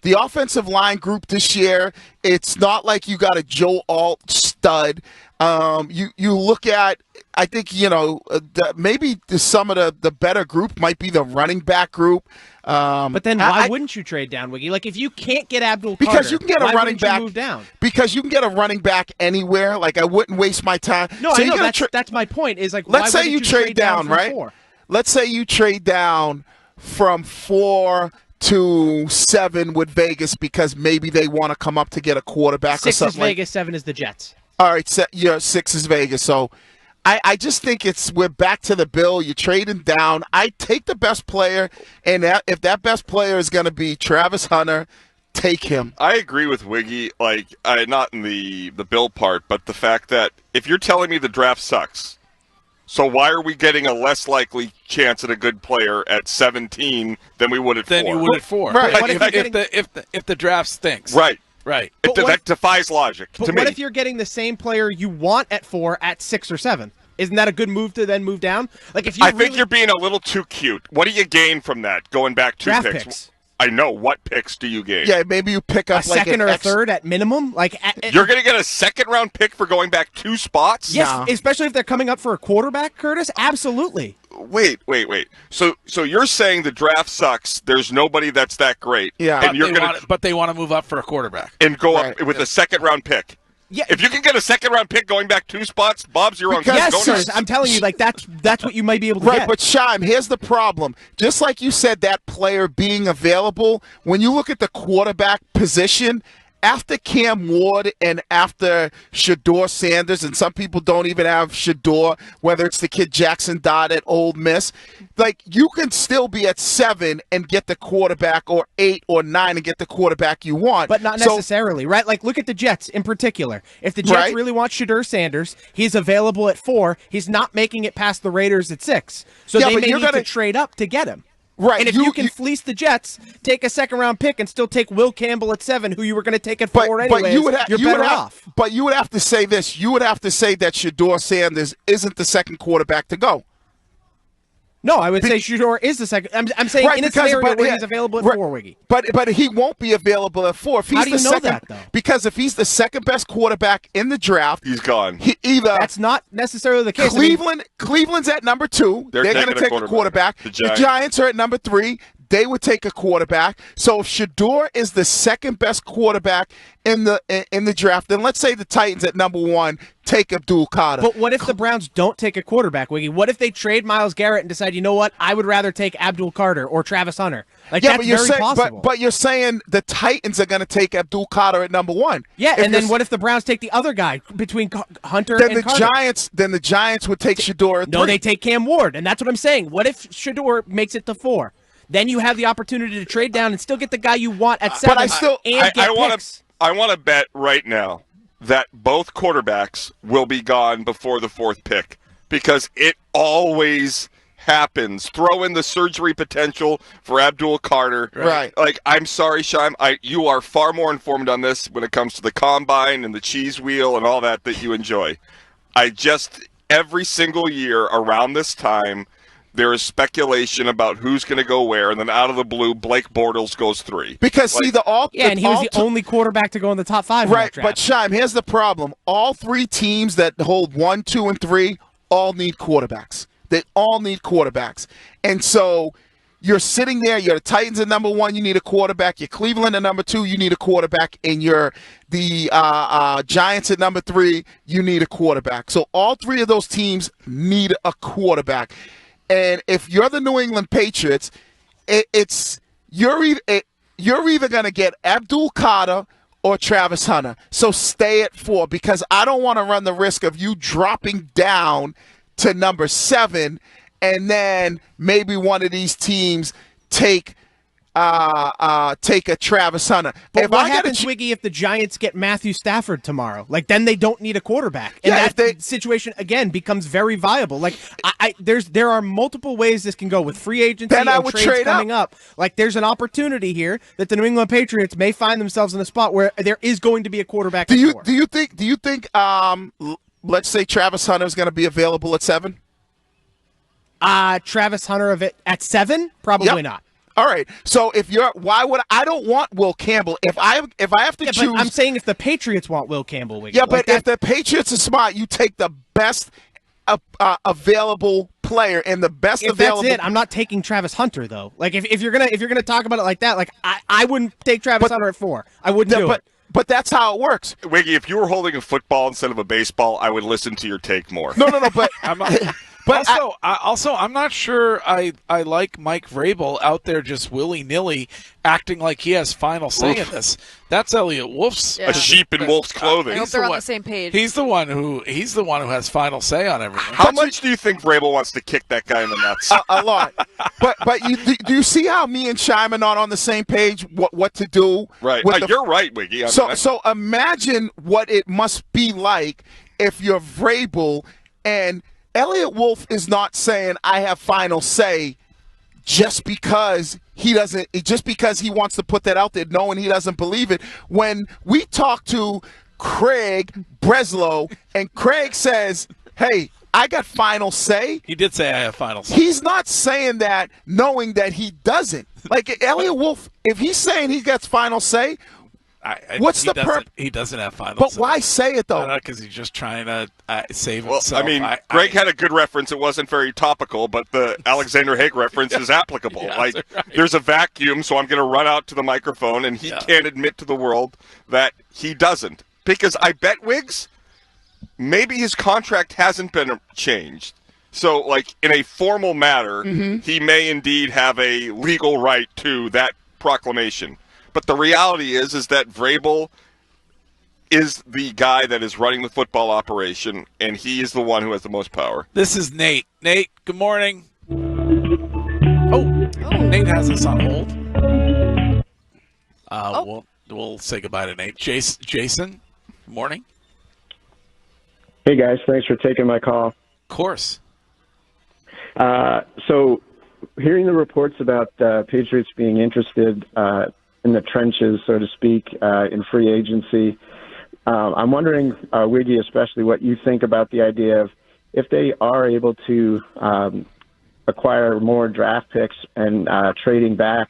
The offensive line group this year, it's not like you got a Joe Alt stud. You look at, I think, maybe some of the better group might be the running back group. But then why wouldn't you trade down, Wiggy? Like, if you can't get Abdul Carter, because you can get a running back. Move down? Because you can get a running back anywhere. Like, I wouldn't waste my time. No, so I know. That's my point. Is like, let's say you trade down, right? 4? Let's say you trade down from 4 to 7 with Vegas because maybe they want to come up to get a quarterback. 6 or something is Vegas, 7 is the Jets. All right, 6 is Vegas. So I just think we're back to the bill. You're trading down. I take the best player, and if that best player is going to be Travis Hunter, take him. I agree with Wiggy, not in the bill part, but the fact that if you're telling me the draft sucks, so why are we getting a less likely chance at a good player at 17 than we would at 4? Than you would at 4. Right. If the draft stinks. Right. Right. That defies logic to me. But what if you're getting the same player you want at 4 at 6 or 7? Isn't that a good move to then move down? Like, if you think you're being a little too cute. What do you gain from that, going back 2 draft picks? I know. What picks do you gain? Yeah, maybe you pick up a second or a third at minimum. Like, you're going to get a second-round pick for going back 2 spots? Yes, No. Especially if they're coming up for a quarterback, Curtis. Absolutely. Wait. So you're saying the draft sucks. There's nobody that's that great. Yeah, and but they want to move up for a quarterback and go up with a second-round pick. Yeah. If you can get a second-round pick going back 2 spots, Bob's your own. Yes, sir. I'm telling you, like that's what you might be able to Right, get. but Shime, here's the problem. Just like you said, that player being available, when you look at the quarterback position, after Cam Ward and after Shedeur Sanders, and some people don't even have Shedeur, whether it's the kid Jackson Dodd at Ole Miss, like you can still be at 7 and get the quarterback, or 8 or 9 and get the quarterback you want. But not necessarily, right? Like, look at the Jets in particular. If the Jets really want Shedeur Sanders, he's available at 4. He's not making it past the Raiders at 6. So they may need to trade up to get him. Right. And if you can fleece the Jets, take a second-round pick, and still take Will Campbell at 7, who you were going to take at 4 anyways, you're better off. But you would have to say this. You would have to say that Shedeur Sanders isn't the second quarterback to go. No, I would say Shedeur is the second. I'm saying in a scenario where he's available at 4, Wiggy. But he won't be available at 4. If he's How do you know that, though? Because if he's the second best quarterback in the draft, he's gone. That's not necessarily the case. Cleveland's at number 2. They're going to take a quarterback. The Giants are at number 3. They would take a quarterback. So if Shedeur is the second best quarterback in the draft, then let's say the Titans at number 1 take Abdul Carter. But what if the Browns don't take a quarterback, Wiggy? What if they trade Myles Garrett and decide, you know what, I would rather take Abdul Carter or Travis Hunter? Like, that's very possible. But you're saying the Titans are going to take Abdul Carter at number 1. Yeah, and then what if the Browns take the other guy between Hunter and Carter? Then the Giants would take Shedeur at 3. No, they take Cam Ward, and that's what I'm saying. What if Shedeur makes it to 4? Then you have the opportunity to trade down and still get the guy you want at 7. I want to bet right now that both quarterbacks will be gone before the 4th pick, because it always happens. Throw in the surgery potential for Abdul Carter. Right. Like, I'm sorry, Shime, you are far more informed on this when it comes to the combine and the cheese wheel and all that you enjoy. Every single year around this time, there is speculation about who's going to go where, and then out of the blue, Blake Bortles goes 3. Because and he was the only quarterback to go in the top 5. Right, but Shime, here's the problem: all 3 teams that hold 1, 2, and 3 all need quarterbacks. They all need quarterbacks, and so you're sitting there. You're the Titans at number 1. You need a quarterback. You're Cleveland at number 2. You need a quarterback, and you're the Giants at number 3. You need a quarterback. So all 3 of those teams need a quarterback. And if you're the New England Patriots, you're either going to get Abdul Carter or Travis Hunter. So stay at 4, because I don't want to run the risk of you dropping down to number 7, and then maybe one of these teams take a Travis Hunter. But what happens, Wiggy, if the Giants get Matthew Stafford tomorrow? Like, then they don't need a quarterback, and that situation again becomes very viable. Like, there are multiple ways this can go with free agency and trades coming up. Like, there's an opportunity here that the New England Patriots may find themselves in a spot where there is going to be a quarterback. Do you think let's say Travis Hunter is going to be available at 7? Travis Hunter at 7? Probably not. All right. So I don't want Will Campbell. If I have to choose, but I'm saying if the Patriots want Will Campbell, Wiggy. Yeah, but if the Patriots are smart, you take the best available player and the best available. That's it. I'm not taking Travis Hunter though. Like if you're gonna talk about it like that, like I wouldn't take Travis Hunter at 4. I wouldn't do it. But that's how it works. Wiggy, if you were holding a football instead of a baseball, I would listen to your take more. No, but But also, I'm not sure I like Mike Vrabel out there just willy-nilly acting like he has final say in this. That's Elliot Wolf's a sheep in wolf's clothing. I hope they're on the same page. He's the one who has final say on everything. How much do you think Vrabel wants to kick that guy in the nuts? A lot. But do you see how me and Shime are not on the same page? What to do? Right. You're right, Wiggy. So imagine what it must be like if you're Vrabel and Elliot Wolf is not saying I have final say just because he wants to put that out there knowing he doesn't believe it. When we talk to Craig Breslow and Craig says, hey, I got final say. He did say I have final say. He's not saying that knowing that he doesn't. Like Elliot Wolf, if he's saying he gets final say, what's the purpose? He doesn't have final But say. why say it, though? Because he's just trying to save well, himself. I mean, Greg had a good reference. It wasn't very topical, but the Alexander Haig reference is applicable. Right. There's a vacuum, so I'm going to run out to the microphone, and he can't admit to the world that he doesn't. Because I bet, Wiggs, maybe his contract hasn't been changed. So, like, in a formal matter, he may indeed have a legal right to that proclamation. But the reality is that Vrabel is the guy that is running the football operation, and he is the one who has the most power. This is Nate. Nate, good morning. Oh. Nate has us on hold. We'll say goodbye to Nate. Jason, good morning. Hey, guys. Thanks for taking my call. Of course. So hearing the reports about Patriots being interested in the trenches, so to speak, in free agency. I'm wondering, Wiggy, especially what you think about the idea of if they are able to acquire more draft picks and trading back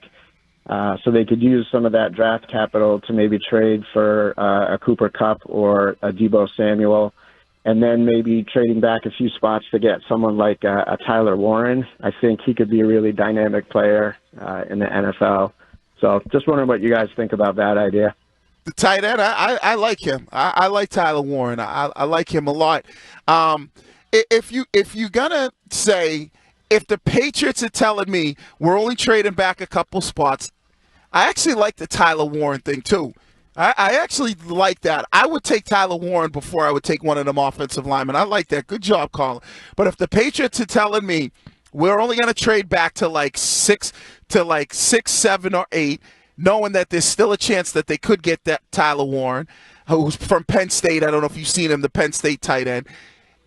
so they could use some of that draft capital to maybe trade for a Cooper Kupp or a Deebo Samuel, and then maybe trading back a few spots to get someone like a Tyler Warren. I think he could be a really dynamic player in the NFL. So just wondering what you guys think about that idea. The tight end, I like him. I like Tyler Warren. I like him a lot. If you're gonna say, if the Patriots are telling me we're only trading back a couple spots, I actually like the Tyler Warren thing too. I actually like that. I would take Tyler Warren before I would take one of them offensive linemen. I like that. Good job, Colin. But if the Patriots are telling me we're only going to trade back to like 6, 7, or 8, knowing that there's still a chance that they could get that Tyler Warren, who's from Penn State. I don't know if you've seen him, the Penn State tight end.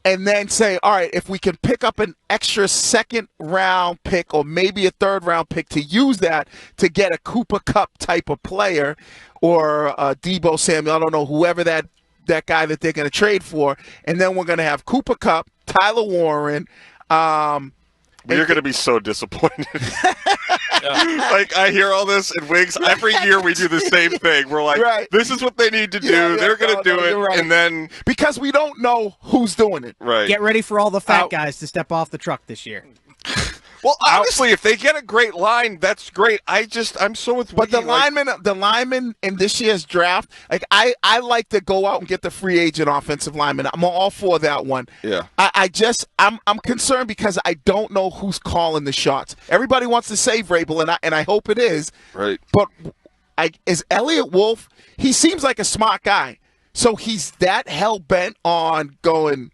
And then say, all right, if we can pick up an extra second-round pick or maybe a third-round pick to use that to get a Cooper Kupp type of player or Deebo Samuel, I don't know, whoever that guy that they're going to trade for, and then we're going to have Cooper Kupp, Tyler Warren. You're going to be so disappointed. Like, I hear all this, and Wiggs, every year we do the same thing. We're like, this is what they need to do. They're going to do it. Right. And then... Because we don't know who's doing it. Right. Get ready for all the fat guys to step off the truck this year. Well, honestly, if they get a great line, that's great. I'm so with But the linemen in this year's draft, like I like to go out and get the free agent offensive lineman. I'm all for that one. Yeah. I'm concerned because I don't know who's calling the shots. Everybody wants to say Vrabel, and I hope it is. Right. But is Elliot Wolf? He seems like a smart guy, so he's that hell bent on going.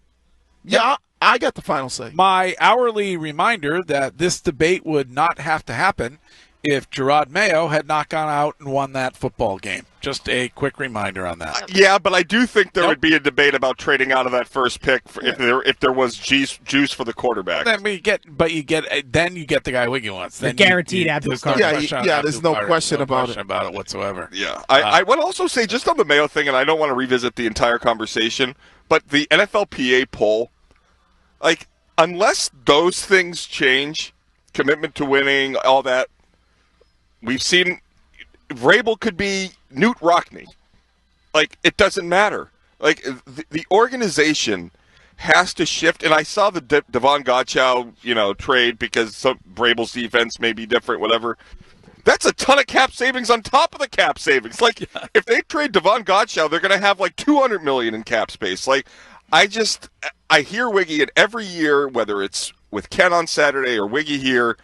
Yeah. I got the final say. My hourly reminder that this debate would not have to happen if Gerard Mayo had not gone out and won that football game. Just a quick reminder on that. Yeah, but I do think there would be a debate about trading out of that first pick if there was juice for the quarterback. Then you get the guy Wiggy wants. Then guaranteed Abdul Carter. There's no question about it whatsoever. Yeah, I would also say just on the Mayo thing, and I don't want to revisit the entire conversation, but the NFLPA poll. Like, unless those things change, commitment to winning, all that, we've seen Vrabel could be Newt Rockne. Like, it doesn't matter. Like, the organization has to shift. And I saw the Devon Godchow, trade because Vrabel's defense may be different, whatever. That's a ton of cap savings on top of the cap savings. Like, if they trade Devon Godchow, they're going to have like $200 million in cap space. Like, I hear Wiggy, and every year, whether it's with Ken on Saturday or Wiggy here,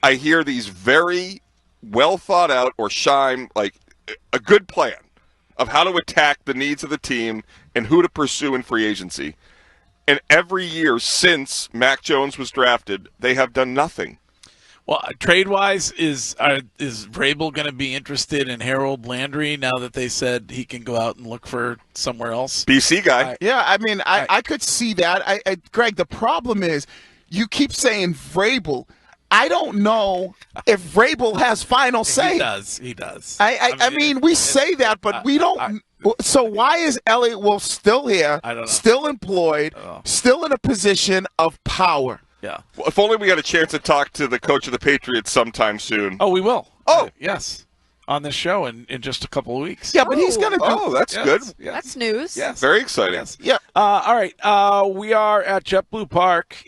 I hear these very well thought out, or Scheim, like a good plan of how to attack the needs of the team and who to pursue in free agency. And every year since Mac Jones was drafted, they have done nothing. Well, trade-wise, is Vrabel going to be interested in Harold Landry now that they said he can go out and look for somewhere else? BC guy. I could see that. Greg, the problem is you keep saying Vrabel. I don't know if Vrabel has final say. He does. I mean, we say that, but we don't. So why is Elliott Wolf still here, I don't know. still employed, still in a position of power? Yeah. Well, if only we had a chance to talk to the coach of the Patriots sometime soon. Oh, we will. Oh, yes. On this show in just a couple of weeks. Yeah, but he's going to do. Oh, that's good. Yes. That's news. Yes. Very exciting. Yes. Yeah. All right. We are at JetBlue Park.